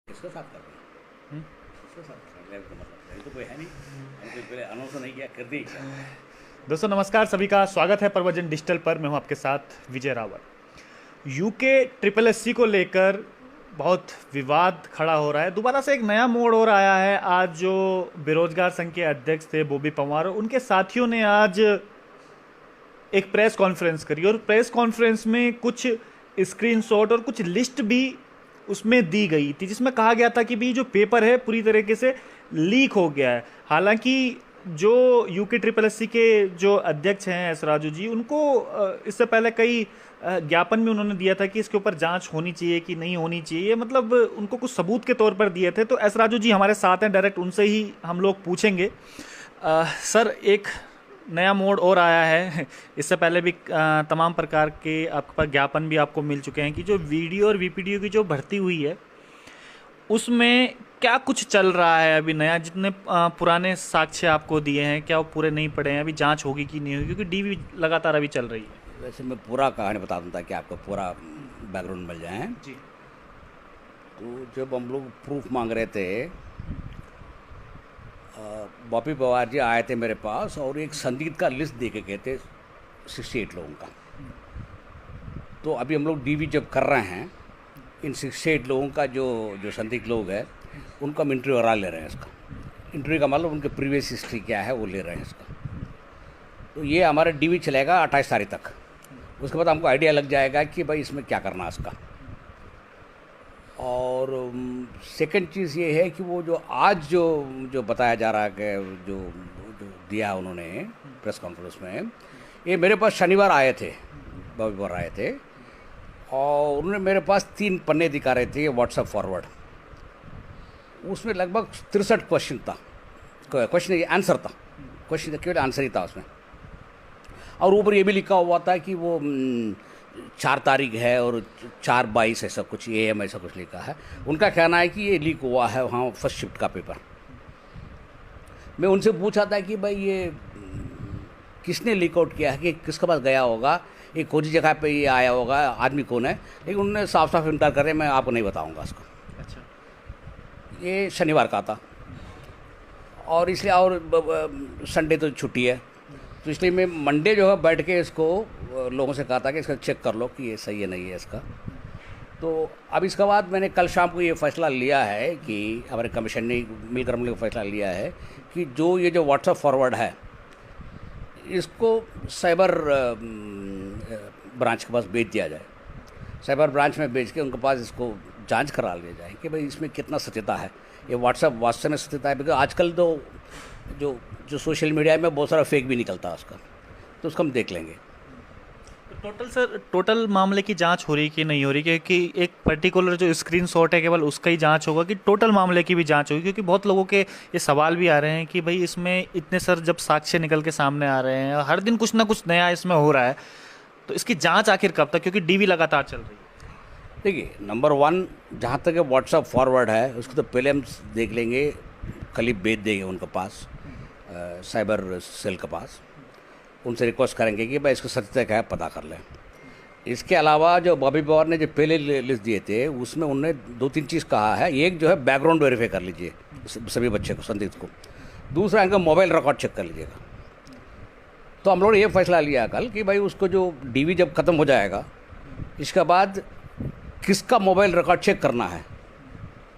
किसके साथ कर रहे हैं? किसके साथ कर रहे हैं? तो मतलब ये तो कोई है नहीं, हमने कोई पहले अनाउंस नहीं किया, कर दी क्या? दोस्तों नमस्कार, सभी का स्वागत है प्रवचन डिजिटल पर। मैं हूं आपके साथ विजय रावत। यूके ट्रिपल एससी को लेकर बहुत विवाद खड़ा हो रहा है। दोबारा से एक नया मोड़ और आया है। आज जो बेरोजगार संघ के अध्यक्ष थे बॉबी पंवार, उनके साथियों ने आज एक प्रेस कॉन्फ्रेंस करी और प्रेस कॉन्फ्रेंस में कुछ स्क्रीनशॉट और कुछ लिस्ट भी उसमें दी गई थी, जिसमें कहा गया था कि भी जो पेपर है पूरी तरीके से लीक हो गया है। हालांकि जो यूके ट्रिपल एससी के जो अध्यक्ष हैं एस राजू जी, उनको इससे पहले कई ज्ञापन भी उन्होंने दिया था कि इसके ऊपर जांच होनी चाहिए कि नहीं होनी चाहिए, मतलब उनको कुछ सबूत के तौर पर दिए थे। तो एस राजू जी हमारे साथ हैं, डायरेक्ट उनसे ही हम लोग पूछेंगे। सर, एक नया मोड़ और आया है। इससे पहले भी तमाम प्रकार के आपके पास ज्ञापन भी आपको मिल चुके हैं कि जो वीडियो और वीपीडीओ की जो भर्ती हुई है उसमें क्या कुछ चल रहा है अभी नया। जितने पुराने साक्ष्य आपको दिए हैं, क्या वो पूरे नहीं पड़े हैं? अभी जांच होगी कि नहीं होगी, क्योंकि डीवी लगातार अभी चल रही है। वैसे मैं पूरा कहानी बता दूँ ताकि आपको पूरा बैकग्राउंड मिल जाए। जी। तो जब हम लोग प्रूफ मांग रहे थे, बॉबी पवार जी आए थे मेरे पास और एक संदिग्ध का लिस्ट दे के गए थे 68 लोगों का। तो अभी हम लोग डीवी जब कर रहे हैं, इन 68 लोगों का जो जो संदिग्ध लोग हैं उनका हम इंटरव्यू करा ले रहे हैं। इसका इंटरव्यू का मतलब उनके प्रीवियस हिस्ट्री क्या है वो ले रहे हैं इसका। तो ये हमारा डीवी चलेगा 28 तारीख तक। उसके बाद हमको आइडिया लग जाएगा कि भाई इसमें क्या करना है इसका। और सेकंड चीज़ ये है कि वो जो आज जो जो बताया जा रहा है कि जो जो दिया है उन्होंने प्रेस कॉन्फ्रेंस में, ये मेरे पास शनिवार आए थे, रविवार आए थे, और उन्होंने मेरे पास 3 पन्ने दिखा रहे थे व्हाट्सएप फॉरवर्ड। उसमें लगभग 63 क्वेश्चन था, क्वेश्चन ये आंसर था, क्वेश्चन केवल आंसर ही था उसमें। और ऊपर ये भी लिखा हुआ था कि वो 4 तारीख है और 4/22 ऐसा कुछ AM ऐसा कुछ लिखा है। उनका कहना है कि ये लीक हुआ है वहाँ फर्स्ट शिफ्ट का पेपर। मैं उनसे पूछा था कि भाई ये किसने लीक आउट किया है, कि किसके पास गया होगा, ये कौन सी जगह पे ये आया होगा, आदमी कौन है। लेकिन उन्होंने साफ साफ इनकार कर रहे, मैं आपको नहीं बताऊँगा इसको। अच्छा। ये शनिवार का था और इसलिए, और संडे तो छुट्टी है, तो इसलिए मैं मंडे जो है बैठ के इसको लोगों से कहा था कि इसका चेक कर लो कि ये सही है नहीं है इसका। तो अब इसके बाद मैंने कल शाम को ये फैसला लिया है कि हमारे कमीशन ने मिलकर हमने फैसला लिया है कि जो ये जो व्हाट्सएप फॉरवर्ड है इसको साइबर ब्रांच के पास भेज दिया जाए। साइबर ब्रांच में भेज के उनके पास इसको जांच करा लिया जाए कि भाई इसमें कितना सत्यता है, ये व्हाट्सएप वास्तव में सत्यता है। बिकॉज आजकल तो जो जो सोशल मीडिया में बहुत सारा फेक भी निकलता है उसका, तो उसको हम देख लेंगे। टोटल सर, टोटल मामले की जांच हो रही कि नहीं हो रही? क्योंकि एक पर्टिकुलर जो स्क्रीनशॉट है केवल उसका ही जांच होगा कि टोटल मामले की भी जांच होगी? क्योंकि बहुत लोगों के ये सवाल भी आ रहे हैं कि भाई इसमें इतने सर जब साक्ष्य निकल के सामने आ रहे हैं, हर दिन कुछ ना कुछ नया इसमें हो रहा है, तो इसकी जांच आखिर कब तक? क्योंकि डीवी लगातार चल रही है। देखिए, नंबर 1 जहाँ तक व्हाट्सएप फॉरवर्ड है उसको तो पहले हम देख लेंगे, कल ही भेज देंगे उनके पास, साइबर सेल के पास। उनसे रिक्वेस्ट करेंगे कि भाई इसको सत्यता क्या है पता कर लें। इसके अलावा जो बॉबी पवार ने जो पहले लिस्ट दिए थे उसमें उन्होंने 2-3 चीज़ कहा है। एक जो है बैकग्राउंड वेरीफाई कर लीजिए सभी बच्चे को, संदिग्ध को। दूसरा इनका मोबाइल रिकॉर्ड चेक कर लीजिएगा। तो हम लोगों ने ये फैसला लिया कल कि भाई उसको जो डीवी जब ख़त्म हो जाएगा, इसके बाद किसका मोबाइल रिकॉर्ड चेक करना है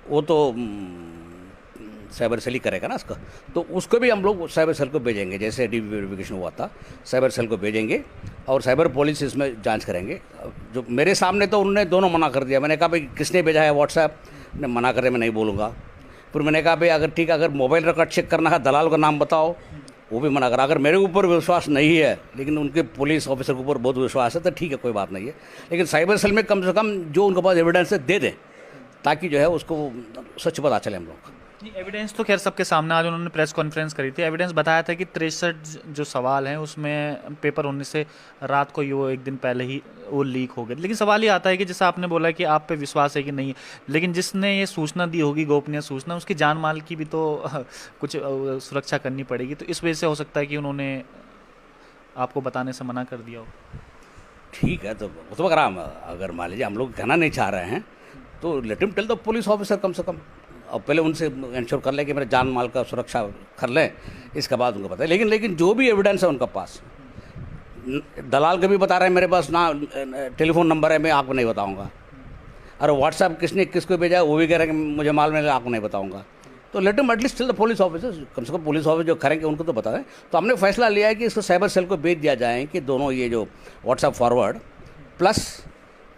वो तो साइबर सेल ही करेगा ना इसका। तो उसको भी हम लोग साइबर सेल को भेजेंगे, जैसे डीवी वेरिफिकेशन हुआ था साइबर सेल को भेजेंगे और साइबर पुलिस इसमें जांच करेंगे। जो मेरे सामने तो उन्होंने दोनों मना कर दिया। मैंने कहा भाई किसने भेजा है व्हाट्सएप, ने मना कर, मैं नहीं बोलूँगा। फिर मैंने कहा भाई अगर ठीक है, अगर मोबाइल रिकॉर्ड चेक करना है दलाल का नाम बताओ, वो भी मना करा। अगर मेरे ऊपर विश्वास नहीं है लेकिन उनके पुलिस ऑफिसर के ऊपर बहुत विश्वास है तो ठीक है, कोई बात नहीं है। लेकिन साइबर सेल में कम से कम जो उनके पास एविडेंस है दे दें, ताकि जो है उसको सच पता चले हम लोग का। एविडेंस तो खैर सबके सामने, आज उन्होंने प्रेस कॉन्फ्रेंस करी थी, एविडेंस बताया था कि 63 जो सवाल हैं उसमें पेपर होने से रात को ही वो एक दिन पहले ही वो लीक हो गए। लेकिन सवाल ये आता है कि जैसा आपने बोला कि आप पे विश्वास है कि नहीं, लेकिन जिसने ये सूचना दी होगी, गोपनीय सूचना, उसकी जान माल की भी तो कुछ सुरक्षा करनी पड़ेगी। तो इस वजह से हो सकता है कि उन्होंने आपको बताने से मना कर दिया हो। ठीक है, तो वो तो अगर मान लीजिए हम लोग कहना नहीं चाह रहे हैं तो let him tell the police officer कम से कम, और पहले उनसे इंश्योर कर लें कि मेरे जान माल का सुरक्षा कर लें, इसके बाद उनको पता है। लेकिन जो भी एविडेंस है उनका पास, दलाल के भी बता रहे हैं मेरे पास ना टेलीफोन नंबर है, मैं आपको नहीं बताऊंगा, और व्हाट्सएप किसने किसको भेजा है वो भी कह रहे हैं कि मुझे माल मिलेगा, आपको नहीं बताऊंगा। तो let him at least tell the police officers, कम से कम पुलिस ऑफिसर जो करेंगे उनको तो बता दें। तो हमने फैसला लिया है कि इसको साइबर सेल को भेज दिया जाए कि दोनों ये जो व्हाट्सएप फॉरवर्ड प्लस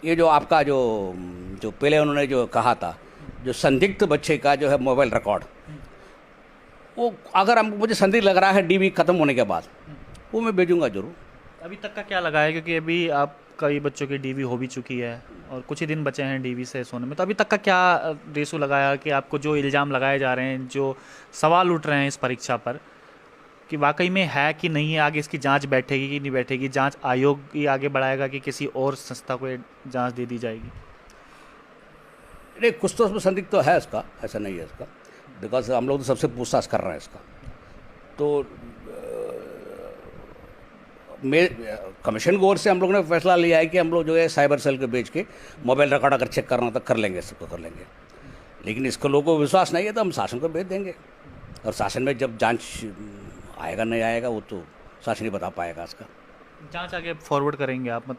ये जो आपका जो पहले उन्होंने जो कहा था जो संदिग्ध बच्चे का जो है मोबाइल रिकॉर्ड, वो अगर हम मुझे संदिग्ध लग रहा है डीबी खत्म होने के बाद, वो मैं भेजूंगा जरूर। अभी तक का क्या लगा है, क्योंकि अभी आप कई बच्चों की डीवी हो भी चुकी है और कुछ ही दिन बचे हैं डीवी से सोने में, तो अभी तक का क्या रेसू लगाया कि आपको जो इल्ज़ाम लगाए जा रहे हैं, जो सवाल उठ रहे हैं इस परीक्षा पर, कि वाकई में है कि नहीं है, आगे इसकी जांच बैठेगी कि नहीं बैठेगी, जांच आयोग ही आगे बढ़ाएगा कि किसी और संस्था को जांच दे दी जाएगी? नहीं, कुछ तो उसमें संदिग्ध तो है इसका, ऐसा नहीं है इसका, बिकॉज हम लोग तो सबसे पूछताछ कर रहे हैं इसका। तो कमीशन की ओर से हम लोग ने फैसला लिया है कि हम लोग जो है साइबर सेल के बेच के मोबाइल रिकॉर्ड अगर चेक करना तो कर लेंगे, सबको कर लेंगे। लेकिन इसको लोगों को विश्वास नहीं है तो हम शासन को भेज देंगे, और शासन में जब जांच आएगा नहीं आएगा वो तो शासन ही बता पाएगा इसका। जांच आगे फॉरवर्ड करेंगे आप?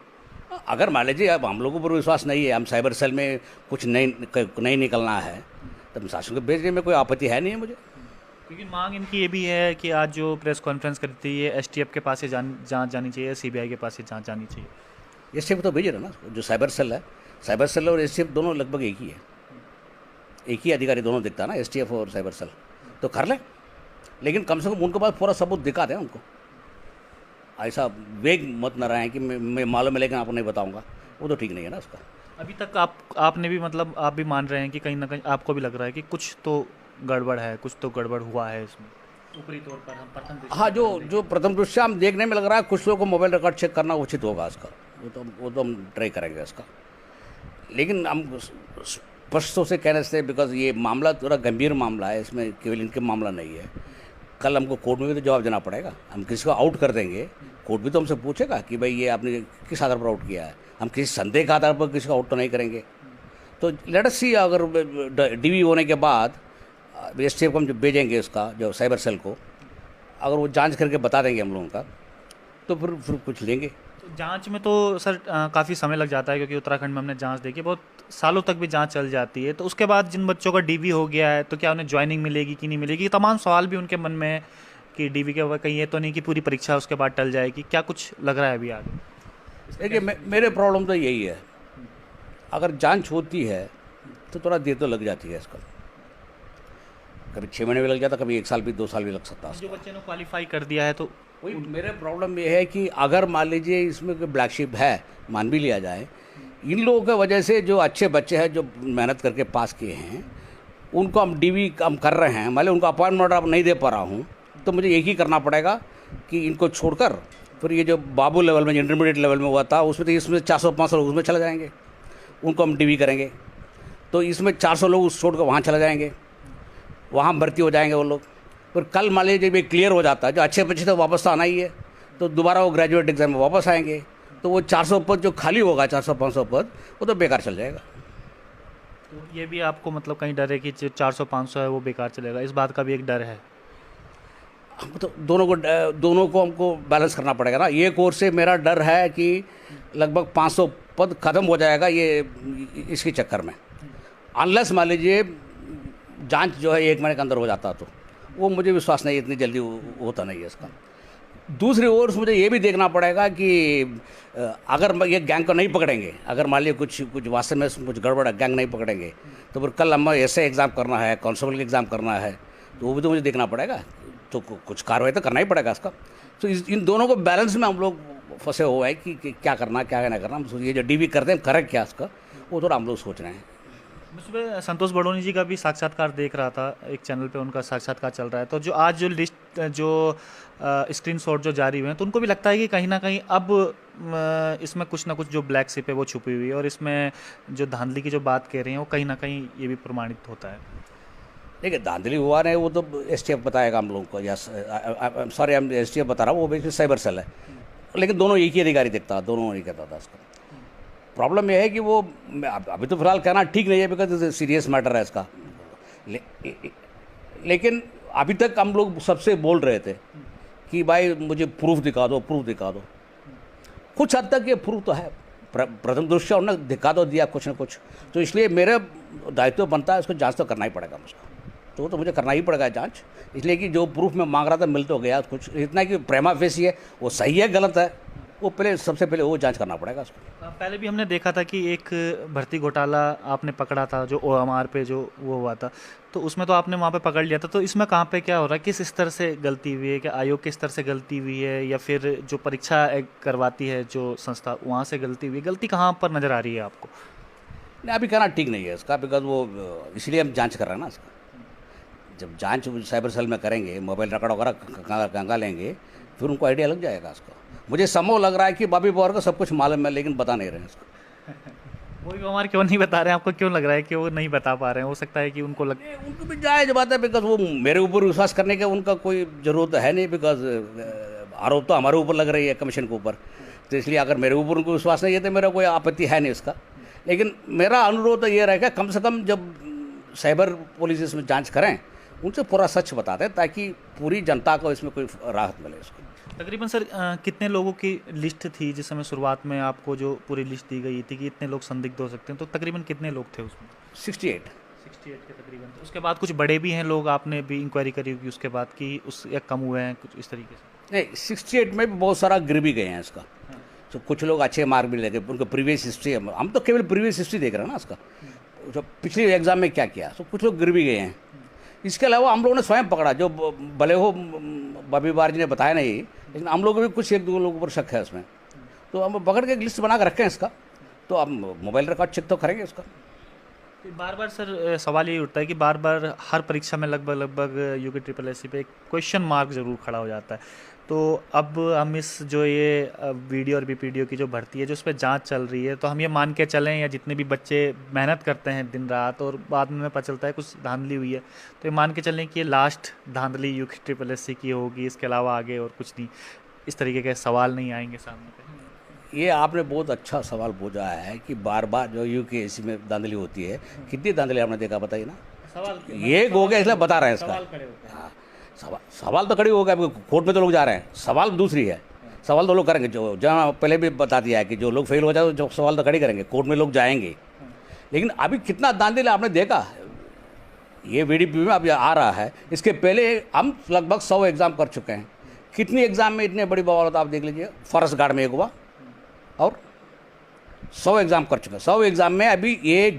अगर मान लीजिए अब हम लोगों पर विश्वास नहीं है, हम साइबर सेल में कुछ नहीं निकलना है, तब शासन को भेजने में कोई आपत्ति है नहीं है मुझे। क्योंकि मांग इनकी ये भी है कि आज जो प्रेस कॉन्फ्रेंस करती थी, ये एसटीएफ के पास ही जांच जानी चाहिए, सीबीआई के पास ही जांच जानी चाहिए। एसटीएफ तो भेज रहे ना, जो साइबर सेल है, साइबर सेल और एसटीएफ दोनों लगभग एक ही है, एक ही अधिकारी दोनों दिखता है ना, एसटीएफ और साइबर सेल, तो कर लें। लेकिन कम से कम उनके पास पूरा सबूत दिखा दें उनको, ऐसा वेग मत न रहे हैं कि मैं मालूम है लेकिन आपको नहीं बताऊंगा, वो तो ठीक नहीं है ना उसका। अभी तक आपने भी मतलब आप भी मान रहे हैं कि कहीं ना कहीं आपको भी लग रहा है कि कुछ तो गड़बड़ है, कुछ तो गड़बड़ हुआ है इसमें, ऊपरी तौर पर हम प्रथम दृष्टया? हाँ, जो प्रथम दृष्टया हम देखने में लग रहा है, कुछ लोगों को मोबाइल रिकॉर्ड चेक करना उचित होगा इसका, वो तो हम ट्राई करेंगे इसका। लेकिन हम स्पष्ट से कहने से, बिकॉज ये मामला थोड़ा गंभीर मामला है, इसमें केवल इनके मामला नहीं है, कल हमको कोर्ट में भी तो जवाब देना पड़ेगा। हम किसी को आउट कर देंगे, कोर्ट भी तो हमसे पूछेगा कि भाई ये आपने किस आधार पर आउट किया है, हम किसी संदेह के आधार पर किसी को आउट तो नहीं करेंगे। तो लेट अस सी, अगर डीवी होने के बाद एसटीएफ को हम जो भेजेंगे उसका जो साइबर सेल को, अगर वो जांच करके बता देंगे हम लोगों का, तो फिर कुछ लेंगे। तो जांच में तो सर काफ़ी समय लग जाता है, क्योंकि उत्तराखंड में हमने जांच देखी, बहुत सालों तक भी जांच चल जाती है। तो उसके बाद जिन बच्चों का डीवी हो गया है, तो क्या उन्हें ज्वाइनिंग मिलेगी कि नहीं मिलेगी, तमाम सवाल भी उनके मन में है कि डीवी के कहीं ये तो नहीं कि पूरी परीक्षा उसके बाद टल जाएगी, क्या कुछ लग रहा है अभी आगे? देखिए, मेरे प्रॉब्लम तो यही है, अगर जांच होती है तो थोड़ा देर तो लग जाती है इसका, कभी 6 महीने भी लग जाता, कभी 1 साल भी 2 साल भी लग सकता है। जो बच्चे ने क्वालिफाई कर दिया है तो वही मेरे प्रॉब्लम ये है कि अगर मान लीजिए इसमें कोई ब्लैक शिप है, मान भी लिया जाए, इन लोगों की वजह से जो अच्छे बच्चे हैं जो मेहनत करके पास किए हैं, उनको हम डीवी हम कर रहे हैं, मान लीजिए उनको अपॉइंटमेंट आप नहीं दे पा रहा हूँ, तो मुझे एक ही करना पड़ेगा कि इनको छोड़कर फिर ये जो बाबू लेवल में, इंटरमीडिएट लेवल में हुआ था, उसमें तो इसमें 400-500 लोग उसमें चले जाएंगे, उनको हम डीवी करेंगे, तो इसमें 400 लोग उस छोड़ कर वहाँ चले जाएंगे, वहाँ भर्ती हो जाएंगे वो लोग। फिर कल मान लीजिए जब ये क्लियर हो जाता है, जो अच्छे बच्चे थे वापस तो आना ही है, तो दोबारा वो ग्रेजुएट एग्जाम में वापस आएंगे, तो वो 400 पद जो खाली होगा, 400-500 पद, वो तो बेकार चल जाएगा। तो ये भी आपको मतलब कहीं डर है कि जो 400-500 है वो बेकार चलेगा, इस बात का भी एक डर है? तो दोनों को हमको बैलेंस करना पड़ेगा ना। ये कोर्स से मेरा डर है कि लगभग 500 पद ख़त्म हो जाएगा ये इसके चक्कर में, अनलेस मान लीजिए जांच जो है 1 महीने के अंदर हो जाता, तो वो मुझे विश्वास नहीं, इतनी जल्दी होता नहीं है इसका। दूसरी ओर मुझे ये भी देखना पड़ेगा कि अगर ये गैंग को नहीं पकड़ेंगे, अगर मान लीजिए कुछ वास्तव में कुछ गड़बड़ है, गैंग नहीं पकड़ेगे, तो फिर कल हमें ऐसे एग्ज़ाम करना है, कांस्टेबल का एग्ज़ाम करना है, तो वो भी तो मुझे देखना पड़ेगा, तो कुछ कार्रवाई तो करना ही पड़ेगा इसका। तो इन दोनों को बैलेंस में हम लोग फंसे हुए हैं कि क्या करना क्या नहीं करना। ये जो डीवी करते हैं करें क्या इसका, वो थोड़ा हम लोग सोच रहे हैं। मैं सुबह संतोष बड़ोनी जी का भी साक्षात्कार देख रहा था, एक चैनल पे उनका साक्षात्कार चल रहा है, तो जो आज जो लिस्ट जो स्क्रीनशॉट जो जारी हुए हैं, तो उनको भी लगता है कि कहीं ना कहीं अब इसमें कुछ ना कुछ जो ब्लैक शिप है वो छुपी हुई है, और इसमें जो धांधली की जो बात कह रहे हैं वो कहीं ना कहीं ये भी प्रमाणित होता है। देखिए, धांधली हुआ नहीं, वो तो एसटीएफ बताएगा हम लोगों को, या सॉरी हम एसटीएफ बता रहा हूँ, वो बेसिकली साइबर सेल है, लेकिन दोनों एक ही अधिकारी देखता, दोनों नहीं कहता था इसका। प्रॉब्लम यह है कि वो अभी तो फिलहाल कहना ठीक नहीं है, बिकॉज सीरियस मैटर है इसका। लेकिन अभी तक हम लोग सबसे बोल रहे थे कि भाई मुझे प्रूफ दिखा दो, प्रूफ दिखा दो। कुछ हद तक ये प्रूफ तो है, प्रथम दृष्टया उन्होंने दिखा दो दिया कुछ ना कुछ, तो इसलिए मेरा दायित्व बनता है उसको जांच तो करना ही पड़ेगा मुझको, तो मुझे करना ही पड़ेगा जांच। इसलिए कि जो प्रूफ मैं मांग रहा था मिल तो गया कुछ, इतना कि प्रेमा फेसी है वो सही है गलत है, वो पहले सबसे पहले वो जांच करना पड़ेगा उसको। पहले भी हमने देखा था कि एक भर्ती घोटाला आपने पकड़ा था, जो OMR पे जो वो हुआ था, तो उसमें तो आपने वहाँ पे पकड़ लिया था। तो इसमें कहाँ पे क्या हो रहा है, किस स्तर से गलती हुई है, क्या आयोग के स्तर से गलती हुई है, या फिर जो परीक्षा करवाती है जो संस्था वहाँ से गलती हुई है? गलती कहाँ पर नज़र आ रही है आपको? नहीं, अभी कहना ठीक नहीं है इसका, बिकॉज वो इसलिए हम जांच कर रहे हैं ना इसका। जब जांच साइबर सेल में करेंगे, मोबाइल रिकॉर्ड वगैरह कंगा लेंगे, फिर उनको आइडिया लग जाएगा इसका। मुझे समूह लग रहा है कि बॉबी पवार को सब कुछ मालूम है, लेकिन बता नहीं रहे हैं इसको। वो भी हमारे क्यों नहीं बता रहे हैं? आपको क्यों लग रहा है कि वो नहीं बता पा रहे हैं? हो सकता है कि उनको उनको भी जायज़ बात है, बिकॉज वो मेरे ऊपर विश्वास करने का उनका कोई ज़रूरत है नहीं, बिकॉज आरोप तो हमारे ऊपर लग रही है कमीशन के ऊपर, तो इसलिए अगर मेरे ऊपर उनको विश्वास नहीं है तो मेरा कोई आपत्ति है नहीं इसका। लेकिन मेरा अनुरोध ये रहेगा, कम से कम जब साइबर पुलिस इसमें जांच करें उनसे पूरा सच बता दें, ताकि पूरी जनता को इसमें कोई राहत मिले इसको। तकरीबन सर कितने लोगों की लिस्ट थी जिस समय शुरुआत में आपको जो पूरी लिस्ट दी गई थी कि इतने लोग संदिग्ध हो सकते हैं, तो तकरीबन कितने लोग थे उसमें? 68 के तकरीबन। तो उसके बाद कुछ बड़े भी हैं लोग, आपने भी इंक्वायरी करी होगी उसके बाद कि उस या कम हुए हैं कुछ इस तरीके से? नहीं, 68 में भी बहुत सारा गिर भी गए हैं इसका। तो कुछ लोग अच्छे मार्क भी लगे, उनको प्रीवियस हिस्ट्री, हम तो केवल प्रीवियस हिस्ट्री देख रहे हैं ना इसका, जो पिछले एग्जाम में क्या किया, तो कुछ लोग गिर भी गए हैं। इसके अलावा हम लोगों ने स्वयं पकड़ा, जो भले हो बॉबी बार जी ने बताया नहीं, लेकिन हम लोग भी कुछ एक दो लोगों पर शक है उसमें, तो हम पकड़ के एक लिस्ट बना कर रखे हैं इसका, तो अब मोबाइल रिकॉर्ड चेक तो करेंगे इसका। बार बार सर सवाल ये उठता है कि बार बार हर परीक्षा में लगभग यूके SSSC पे एक क्वेश्चन मार्क ज़रूर खड़ा हो जाता है। तो अब हम इस जो ये वीडियो और BPDO की जो भर्ती है, जो उस पर जाँच चल रही है, तो हम ये मान के चलें, या जितने भी बच्चे मेहनत करते हैं दिन रात और बाद में पता चलता है कुछ धांधली हुई है, तो ये मान के चलें कि ये लास्ट धांधली यूके SSSC की होगी, इसके अलावा आगे और कुछ नहीं, इस तरीके के सवाल नहीं आएंगे सामने पे? ये आपने बहुत अच्छा सवाल पूछा है कि बार बार जो UPSC में धांधली होती है, कितनी धांधली आपने देखा बताइए ना। सवाल ये हो गया इसलिए बता रहे हैं इसका। सवाल खड़े होते हैं। हाँ, सवाल तो खड़ी हो गया, कोर्ट में तो लोग जा रहे हैं, सवाल दूसरी है। सवाल तो लोग करेंगे, जो जहाँ पहले भी बता दिया है कि जो लोग फेल हो जाए तो सवाल तो खड़ी करेंगे, कोर्ट में लोग जाएंगे। लेकिन अभी कितना धांधली आपने देखा, ये VDP में अभी आ रहा है, इसके पहले हम लगभग 100 एग्ज़ाम कर चुके हैं। कितनी एग्ज़ाम में इतने बड़ी बवाल होता आप देख लीजिए। फॉरेस्ट गार्ड में एक हुआ और 100 एग्ज़ाम कर चुके हैं। 100 एग्ज़ाम में अभी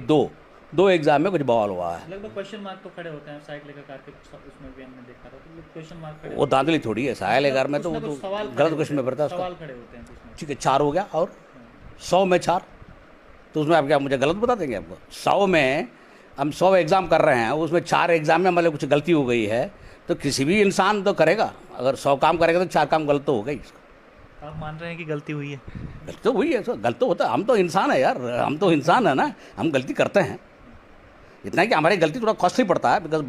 दो एग्ज़ाम में कुछ बवाल हुआ है। लगभग क्वेश्चन मार्क तो खड़े होते हैं साइड लेकर के, उसमें भी हमने देखा था, तो क्वेश्चन मार्क खड़े वो धांधली थोड़ी है, साया लेकर में तो वो तो गलत क्वेश्चन में भरता है सवाल खड़े होते हैं उसमें। ठीक है, 4 हो गया और 100 में 4, तो उसमें आप क्या मुझे गलत बता देंगे? आपको 100 में हम 100 एग्ज़ाम कर रहे हैं, उसमें 4 एग्ज़ाम में मतलब कुछ गलती हो गई है, तो किसी भी इंसान तो करेगा, अगर 100 काम करेगा तो 4 काम गलत तो होगा ही। आप मान रहे हैं कि गलती हुई है? गलत तो हुई है, गलत तो होता है, हम तो इंसान है यार, हम तो इंसान है ना, हम गलती करते हैं। इतना कि हमारी गलती थोड़ा कॉस्टली पड़ता है, बिकॉज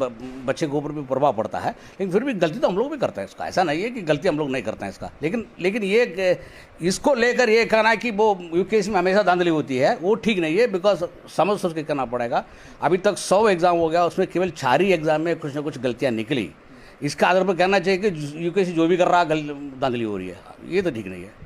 बच्चे के ऊपर भी प्रभाव पड़ता है, लेकिन फिर भी गलती तो हम लोग भी करते हैं इसका, ऐसा नहीं है कि गलती हम लोग नहीं करते हैं इसका। लेकिन ये इसको लेकर ये कहना है कि वो UPSC में हमेशा धांधली होती है, वो ठीक नहीं है, बिकॉज समझ सोच के करना पड़ेगा। अभी तक 100 एग्ज़ाम हो गया, उसमें केवल 4 ही एग्ज़ाम में कुछ ना कुछ गलतियाँ निकली। इसका आधार पर कहना चाहिए कि UPSC जो भी कर रहा है धांधली हो रही है, ये तो ठीक नहीं है।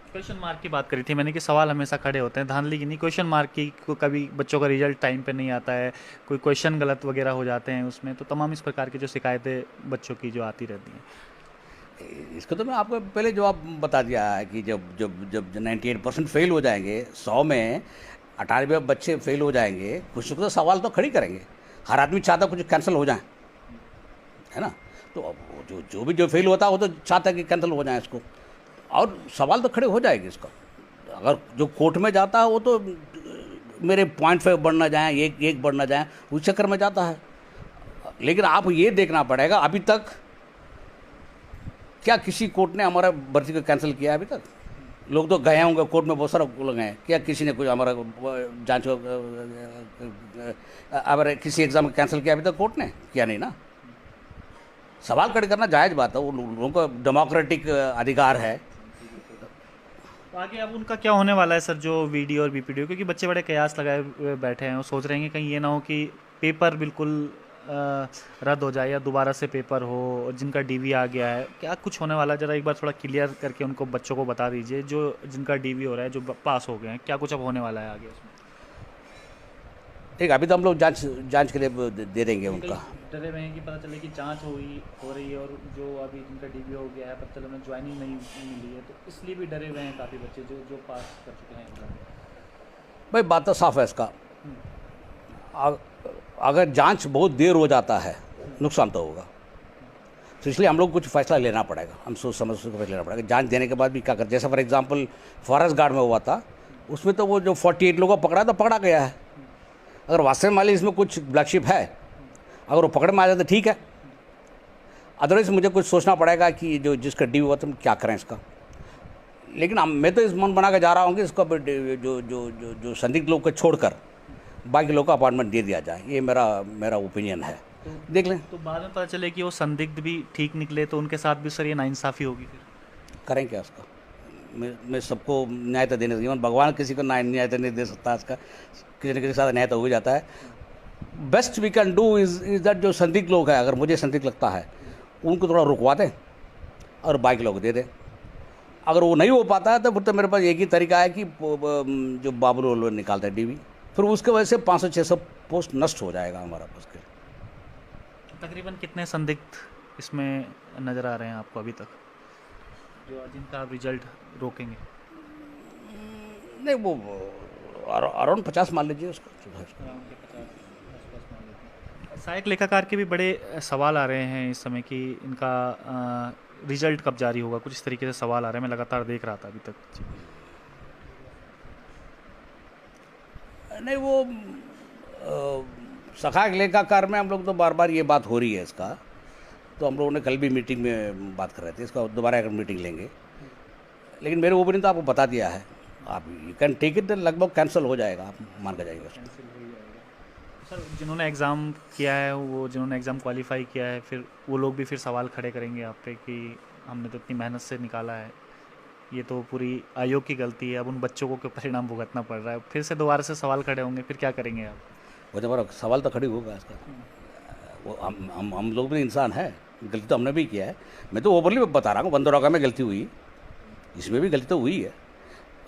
क्वेश्चन मार्क की बात करी थी मैंने कि सवाल हमेशा खड़े होते हैं, धांधली की नहीं, क्वेश्चन मार्क की। कभी बच्चों का रिजल्ट टाइम पे नहीं आता है, कोई क्वेश्चन गलत वगैरह हो जाते हैं उसमें, तो तमाम इस प्रकार की जो शिकायतें बच्चों की जो आती रहती हैं। इसको तो मैं आपको पहले जवाब बता दिया है कि जब 98% फेल हो जाएंगे, 100 में 98 बच्चे फेल हो जाएंगे, कुछ तो सवाल तो खड़ी करेंगे। हर आदमी चाहता कुछ कैंसिल हो जाए, है ना, तो जो फेल होता है वो तो चाहता है कि कैंसिल हो जाए इसको, और सवाल तो खड़े हो जाएंगे इसका। अगर जो कोर्ट में जाता है वो तो मेरे 0.5 बढ़ना जाए, एक बढ़ना जाए, उस चक्कर में जाता है। लेकिन आप ये देखना पड़ेगा, अभी तक क्या किसी कोर्ट ने हमारा भर्ती को कैंसिल किया है? अभी तक लोग तो गए होंगे कोर्ट में, बहुत सारे लोग गए हैं, क्या किसी ने कुछ हमारा जांच अगर किसी एग्ज़ाम कैंसिल किया अभी तक कोर्ट ने? किया नहीं ना। सवाल खड़े करना जायज़ बात है, वो लोगों का डेमोक्रेटिक अधिकार है। तो आगे अब उनका क्या होने वाला है सर, जो वीडियो और बीपीडीओ, क्योंकि बच्चे बड़े कयास लगाए हुए बैठे हैं, वो सोच रहे हैं कि कहीं ये ना हो कि पेपर बिल्कुल रद्द हो जाए या दोबारा से पेपर हो, और जिनका डीवी आ गया है क्या कुछ होने वाला है, ज़रा एक बार थोड़ा क्लियर करके उनको बच्चों को बता दीजिए, जो जिनका डीवी हो रहा है, जो पास हो गए हैं, क्या कुछ अब होने वाला है आगे उसमें। ठीक, अभी तो हम लोग जांच जांच के लिए दे देंगे उनका। डरे हुए हैं कि पता चले कि जांच हो रही है, और जो अभी जिनका डीवी हो गया है पता चला उन्हें ज्वाइनिंग नहीं मिली है, तो इसलिए भी डरे हुए हैं काफ़ी बच्चे जो जो पास कर चुके हैं एग्जाम। भाई बात तो साफ है इसका। अगर जांच बहुत देर हो जाता है नुकसान तो होगा, तो इसलिए हम लोग कुछ फैसला लेना पड़ेगा, हम सोच समझ के फैसला लेना पड़ेगा। जांच देने के बाद भी क्या कर, जैसे फॉर एग्जांपल फॉरेस्ट गार्ड में हुआ था, उसमें तो वो जो 48 लोगों को पकड़ा तो पकड़ा गया है। अगर वास्तव में इसमें कुछ ब्लैक शिप है, अगर वो पकड़ में आ जाए तो ठीक है, अदरवाइज मुझे कुछ सोचना पड़ेगा कि जो जिसका ड्यू हुआ तो क्या करें इसका। लेकिन मैं तो इस मन बना के जा रहा हूँ कि इसका जो जो जो जो संदिग्ध लोग को छोड़कर बाकी लोग को अपॉइंटमेंट दे दिया जाए, ये मेरा ओपिनियन है। देख लें, तो बाद में पता चले कि वो संदिग्ध भी ठीक निकले तो उनके साथ भी सर ये नाइंसाफ़ी होगी, फिर करें क्या उसका। मैं सबको न्याय तो देने, इवन भगवान किसी को न्याय तो नहीं दे सकता, इसका किसी न किसी के साथ न्याय तो हो ही जाता है। Best we can do is that जो संदिग्ध लोग हैं, अगर मुझे संदिग्ध लगता है उनको थोड़ा रुकवा दें और बाकी लोग दे दें। अगर वो नहीं हो पाता है तो फिर तो मेरे पास एक ही तरीका है कि जो बाबू निकालते हैं डीवी, फिर उसके वजह से 500-600 पोस्ट नष्ट हो जाएगा हमारा पोस्ट के। तकरीबन कितने संदिग्ध इसमें नज़र आ रहे हैं आपको अभी तक, जो जिनका आप रिजल्ट रोकेंगे? नहीं, वो अराउंड 50 मान लीजिए उसको। सहायक लेखाकार के भी बड़े सवाल आ रहे हैं इस समय कि इनका रिजल्ट कब जारी होगा, कुछ इस तरीके से सवाल आ रहे हैं, मैं लगातार देख रहा था अभी तक। नहीं, वो सहायक लेखाकार में हम लोग तो बार बार ये बात हो रही है इसका, तो हम लोगों ने कल भी मीटिंग में बात कर रहे थे, इसका दोबारा एक मीटिंग लेंगे। लेकिन मेरे ओपिनियन तो आपको बता दिया है, आप यू कैन टेक इट, लगभग कैंसिल हो जाएगा, आप मान के जाइएगा उसको। सर जिन्होंने एग्ज़ाम किया है, वो जिन्होंने एग्ज़ाम क्वालिफाई किया है, फिर वो लोग भी फिर सवाल खड़े करेंगे आप पे कि हमने तो इतनी मेहनत से निकाला है, ये तो पूरी आयोग की गलती है, अब उन बच्चों को परिणाम भुगतना पड़ रहा है, फिर से दोबारा से सवाल खड़े होंगे, फिर क्या करेंगे आप? वो तो हमारा सवाल तो खड़ी होगा इसका। वो हम लोग भी इंसान हैं, गलती तो हमने भी किया है। मैं तो ओवरली बता रहा हूँ, बंदरों में गलती हुई, इसमें भी गलती तो हुई है।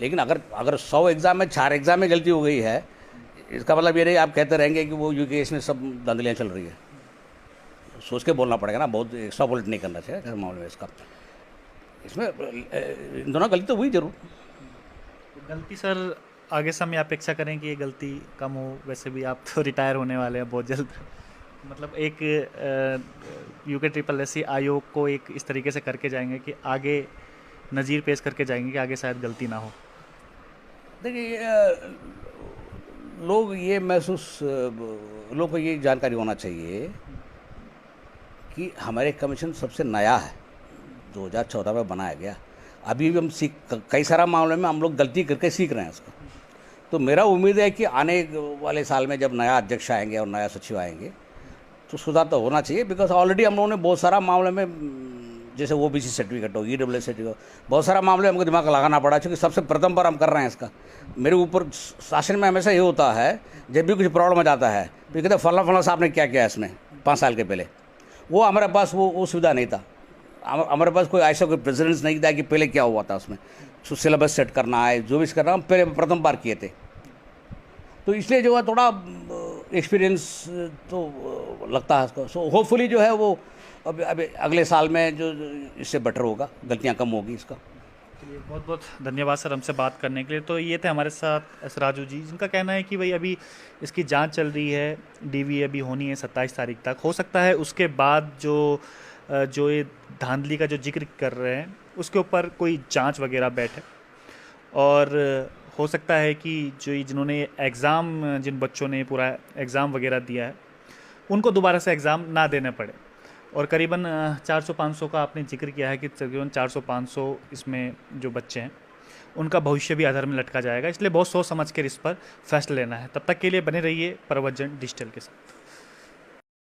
लेकिन अगर 100 एग्ज़ाम में 4 एग्ज़ाम में गलती हो गई है, इसका मतलब ये नहीं आप कहते रहेंगे कि वो यूकेएस में सब धांधलियाँ चल रही है। सोच के बोलना पड़ेगा ना, बहुत एक्स्ट्रापोलेट नहीं करना चाहिए इस मामले में। इसका इसमें इन दोनों गलती तो हुई जरूर। गलती सर आगे समय अपेक्षा करें कि ये गलती कम हो, वैसे भी आप तो रिटायर होने वाले हैं बहुत जल्द, मतलब एक UKSSC आयोग को एक इस तरीके से करके जाएंगे कि आगे नज़ीर पेश करके जाएंगे कि आगे शायद गलती ना हो। देखिए, लोग को ये जानकारी होना चाहिए कि हमारे कमीशन सबसे नया है, 2014 में बनाया गया। अभी भी हम कई सारा मामले में हम लोग गलती करके सीख रहे हैं इसको। तो मेरा उम्मीद है कि आने वाले साल में जब नया अध्यक्ष आएंगे और नया सचिव आएंगे तो सुधार तो होना चाहिए। बिकॉज ऑलरेडी हम लोगों ने बहुत सारा मामले में, जैसे OBC सर्टिफिकेट हो, EWS सर्टिफिकेट, बहुत सारा मामले हमको दिमाग लगाना पड़ा, क्योंकि सबसे प्रथम बार हम कर रहे हैं इसका। मेरे ऊपर शासन में हमेशा ये होता है, जब भी कुछ प्रॉब्लम हो जाता है तो कहते फला साहब ने क्या किया इसमें 5 साल के पहले। वो हमारे पास वो सुविधा नहीं था, हमारे पास कोई ऐसा कोई प्रेसिडेंस नहीं था कि पहले क्या हुआ था उसमें। सिलेबस सेट करना है, जो भी करना, हम पहले प्रथम बार किए थे। तो इसलिए जो है थोड़ा एक्सपीरियंस तो लगता है उसको। सो होपफुली जो है वो अब अगले साल में जो इससे बेटर होगा, गलतियाँ कम होगी इसका। चलिए, बहुत बहुत धन्यवाद सर हमसे बात करने के लिए। तो ये थे हमारे साथ एस राजू जी, जिनका कहना है कि भाई अभी इसकी जांच चल रही है, DV अभी होनी है 27 तारीख तक। हो सकता है उसके बाद जो ये धांधली का जो जिक्र कर रहे हैं उसके ऊपर कोई जांच वगैरह बैठे, और हो सकता है कि जिन्होंने एग्ज़ाम, जिन बच्चों ने पूरा एग्ज़ाम वगैरह दिया है, उनको दोबारा से एग्ज़ाम ना देने पड़े। और करीबन 400-500 का आपने जिक्र किया है कि तकरीबन 400-500 इसमें जो बच्चे हैं उनका भविष्य भी अधर में लटका जाएगा। इसलिए बहुत सोच समझ कर इस पर फैसला लेना है। तब तक के लिए बने रहिए प्रवचन डिजिटल के साथ।